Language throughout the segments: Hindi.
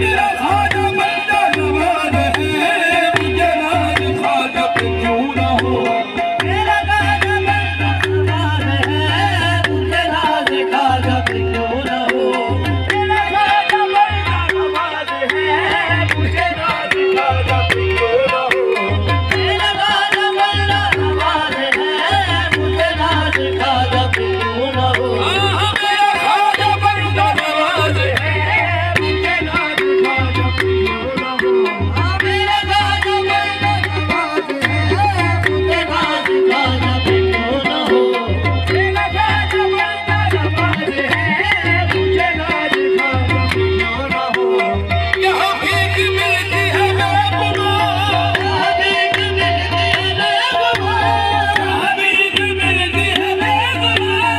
मेरा खाजा बंदा नवाज है, मुझे नाज खाजा पे क्यों ना हो। मेरा खाजा बंदा नवाज है, मुझे नाज खाजा पे क्यों ना हो। मेरा खाजा बंदा नवाज है, मुझे नाज खाजा पे क्यों ना हो। मेरा खाजा बंदा नवाज है, मुझे नाज खाजा पे क्यों ना हो। मेरा खाजा बंदा नवाज है, मुझे नाज खाजा पे क्यों ना हो। मेरा खाजा बंदा नवाज है, मुझे नाज खाजा पे क्यों ना हो। मेरा खाजा बंदा नवाज है, मुझे नाज खाजा पे क्यों ना हो। यहाँ भीख मिलती है बेगुमार, यहाँ भीख मिलती है बेगुमार, यहाँ भीख मिलती है बेगुमार,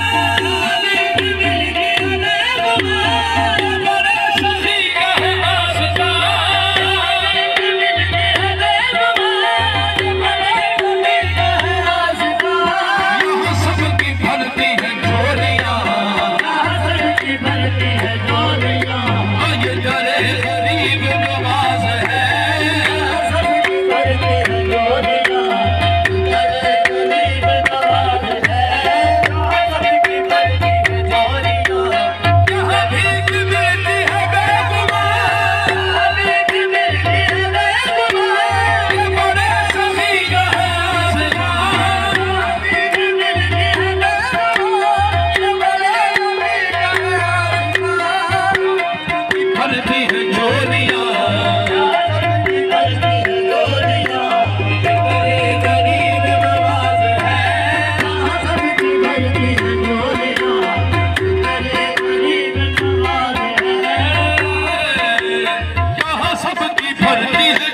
यहाँ भीख मिलती है बेगुमार। ये बड़े सखी का है वास्ता, मिलती है बेगुमार, ये बड़े सखी का है वास्ता। यहाँ सबकी भरती है झोलियाँ, यहाँ सबकी भरती है झोलियाँ, ये डरे गरीब नवाज है। सबकी भरती है झोलियाँ, तेरे गरीब नवाज है। यहाँ सबकी भरती है झोलियाँ, यहाँ भीख मिलती है बेगुमार, यहाँ भीख मिलती है बेगुमार। ये बड़े सखी का है वास्ता। भीख मिलती है बेगुमार, ये बड़े सखी का है वास्ता। भरती है झोलियाँ, सबकी भरती है झोलियाँ, डरे गरीब नवाज है। यहाँ सबकी भरती है झोलियाँ, तेरे गरीब नवाज है। यहाँ सबकी भरती है